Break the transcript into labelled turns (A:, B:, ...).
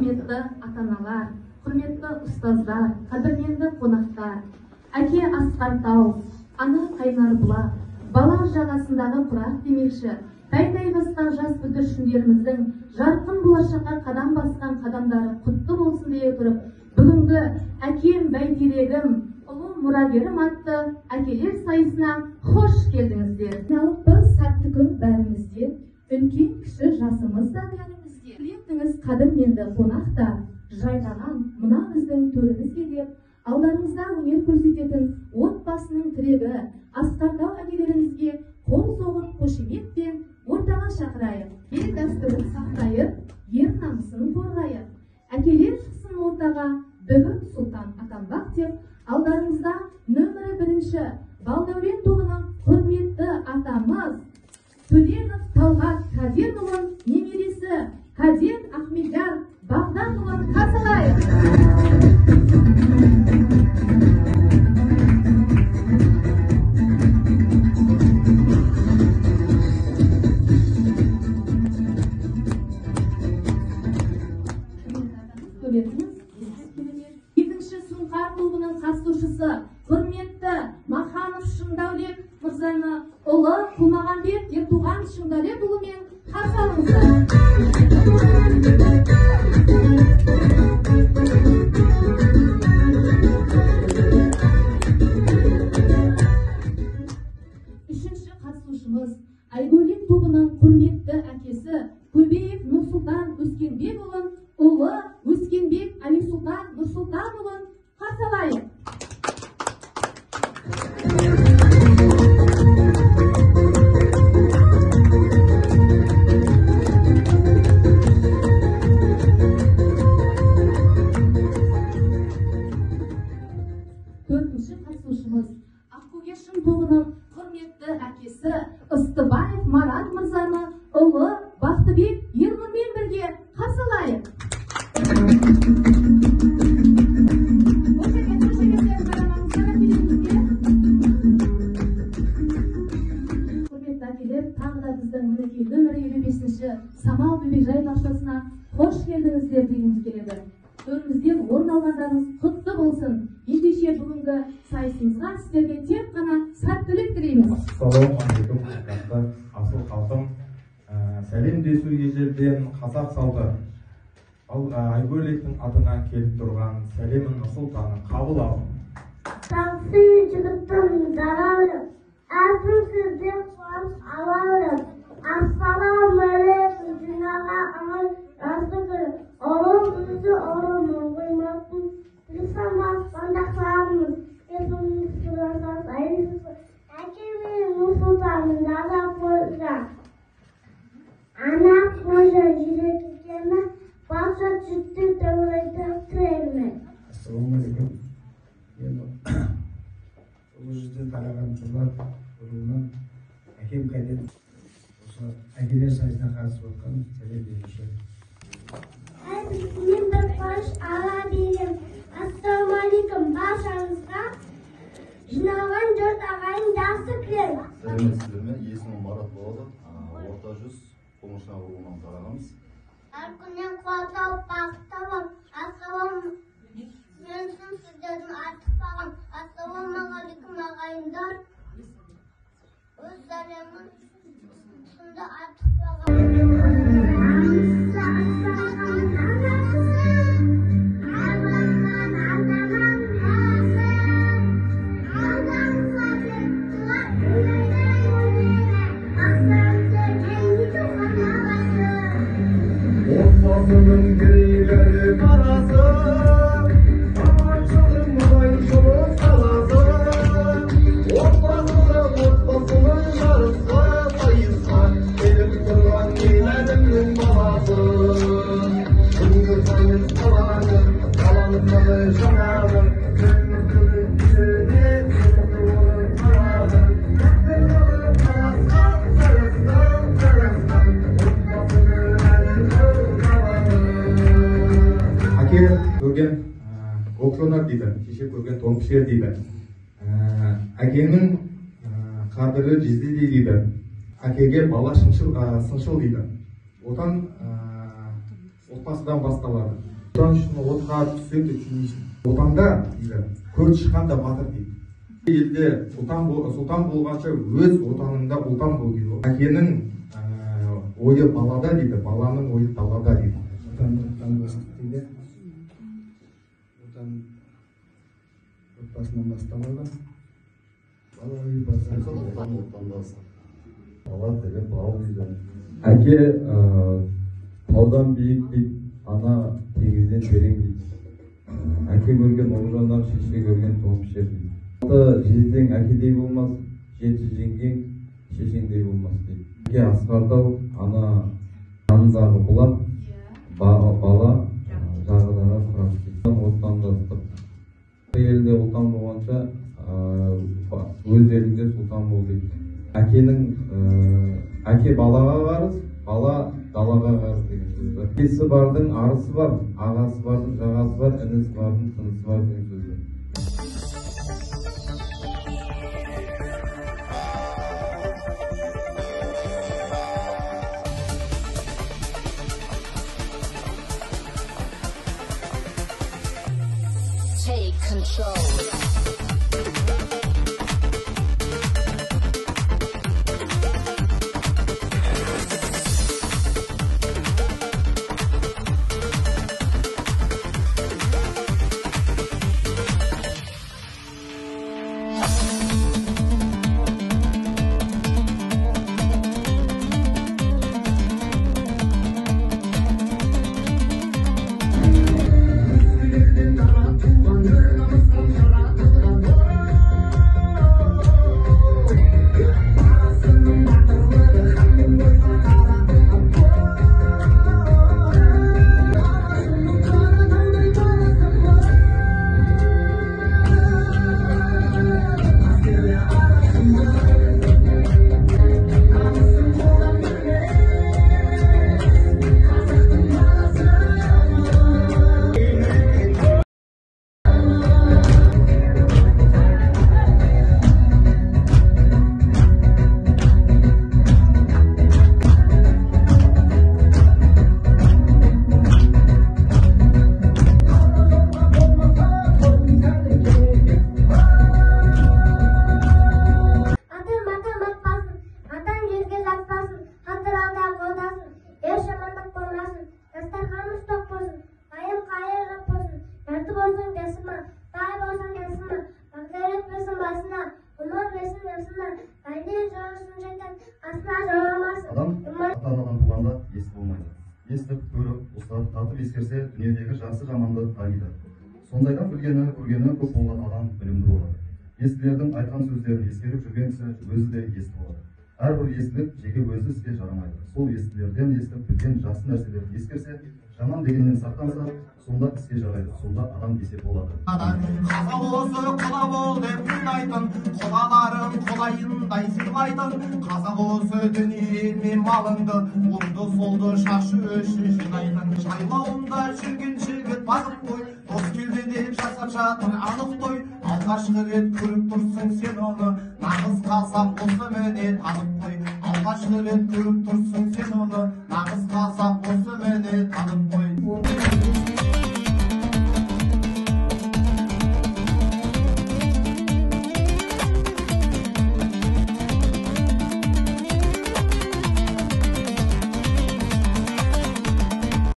A: құрметті ата-аналар, құрметті ұстаздар, қадірменді қонақтар, әке асқан тау, ана қайнар бұлақ, бала жағасындағы құрақ демекші, тайдай басқан жас бүлдіршіндеріміздің жарқын болашаққа қадам басқан қадамдары құтты болсын дей отырып, бүгінгі әкем бәйтерегім, ұлы мұрагерім атты әкелер сайысына қош келдіңіздер. Бір сәтті күн бәрімізде, үлкен кіші жасымыз да бәрімізде. Білетіңіз қадірменді қонақтар, жайнаған мына біздің төрімізге деп, алдарыңызда өнер көрсететін отбасының тірегі, асқардау әкелерімізге қол соғып қошеметпен ортаға шақырайық. Ел дәстүрін сақтайық, ер намысын қорғайық. Әкелер шықсын ортаға, бүгін сұлтан атанбақ деп, алдарыңызда нөмірі 1-ші Балдәурен тобының құрметті атамыз Төленов Талғат Каденұлын немересі Каден Ахмеджан Бағданұлын қарсылайық. Екінші Сұңқар тобының қатысушысы құрметті Маханов Шыңдаулет мырзаны ұлы Құлмағанбет Ертуған Шыңдаулет ұлымен қарсы алыңыздар. Үшінші қатысушымыз Айгөлек тобының құрметті әкесі Көбеев Нұрсұлтан Өскенбекұлын ұлы Өскенбек Әлисұлтан Нұрсұлтанұлын қарсы алайық. Төртінші қатысушымыз Ақкөгершін тобының құрметті әкесі Ыстыбаев Марат мырзаны ұлы Бақтыбек Ернұрмен бірге қарсы алайық. Құрметті әкелер, тағы да біздің мінекей нөмірі 55-ші Самал Бөбекжай тақшасына қош келдіңіздер дегіміз келеді. Төрімізден орын алғандарыңыз құтты болсын. Ендеше бүгінгі сайысымызға сіздерге тек қана сәттілік тілейміз.
B: Ассалаумағалейкум, құрметті асыл халқым. Сәлемдесу ежелден қазақ салты. Ал Айгөлектің атына келіп тұрған сәлемін Нұрсұлтанның қабыл алың.
C: Такси жігіттің даралым, әзім сізде қуанып алалым. Ассаламағалейкум, жинаға аңай жасы күні. Орым үзі орымын қоймасын, лисамас қандақларымыз, есіміз сұрасас айрысыз. Әкемен Нұрсұлтанның дада қойса, ана қожа жүреккені, баса жүтті дәуірді тірелмен.
D: Ассаламағалейкум. Бұл жерде тараған жолдар бұрыннан әкем Каден осы әкелер сайысына қатысып отқан сәлем беруші.
C: Мен бір қош ала берем. Ассаламағалейкум, баршаңызға жиналған жұрт ағайын жақсы кірер.
E: Сәлеметсіздер ме? Есімім Марат болады. Орта жүз Қоңышына руынан тарағанбыз.
C: Әр күннен қуатталып бақыттабам. Менсін сіздердің артықпаған. Ассаламағалейкум ағайындар. Өз сәлемін сонда артықпаған.
D: Отбасының гейлері барасы, аманшылың мұнай жолы саласы. Отбасының жарысқа сайысқа келіп тұрған еләдімнің баласы. Күнгі сайыс қаланы, қаланы жаңағы, күнгі күніне күнгі қарады.
B: Әке көрген оқшонар дейді, кеше көрген тонпішер дейді. Әкенің қадірі жезде дейді. Әкеге бала сыншыл дейді. Отан отбасыдан басталады. Отан үшін отқа түссең де түсінбейсің. Отанда дейді, көз шыққанда батыр дейді. Елде сұлтан болғанша өз отаныңда отан бол дейді. Әкенің ойы балада дейді, баланың ойы далада дейді.
D: Отандастық дейді. Отан отбасынан басталады. Бала үй басы.
E: Отандастық.
F: Бала деген бау дейді. Әке таудан биік дейді, ана теңізден терең дейді. Әке көрген ұлжаннан, шеше көрген топ пішер дейді. Жездең әкедей болмас, жеті жеңгең шешеңдей болмас дейді. Әке асқардау, ана жанындағы бұлақ, бала жағыдағы құрақ дейді. Отандастық. Елде отан болғанша өз еліңде сұлтан бол дейді. Әке балаға қарыз, бала далаға қарыз деген сөз бар. Әкесі бардың арысы бар, ағасы бардың жағасы бар, інісі бардың тынысы бар деген сөз бар.
G: Take control.
E: Адам ата-анадан туғанда ес болмайды. Естіп, көріп, ұстап, татып ескерсе, дүниедегі жақсы жаманды таниды. Сондайдан білгені, көргені көп болған адам білімді болады. Естілердің айтқан сөздерін ескеріп жүрген кісі өзі де ес болады. Әрбір естілік жеке өзі іске жарамайды. Сол естілерден естіп білген жақсы нәрселерді ескерсе, жаман дегеннен сақтанса, сонда іске жарайды. Сонда адам есеп болады.
H: Қазақ осы құла бол деп тыңдайтын, құлаларың құлайындай сыйлайтын. Қазақ осы дүниемен малыңды, ұлды солды шашы үшін жинайтын. Жайлауында жүрген жігіт бағып қой, дос келді деп жасап жатыр анық той. Алғашқы рет көріп тұрсың сен оны, нағыз қазақ осы міне танып қой. Алғашқы рет көріп тұрсың сен оны, нағыз қазақ осы міне танып қой.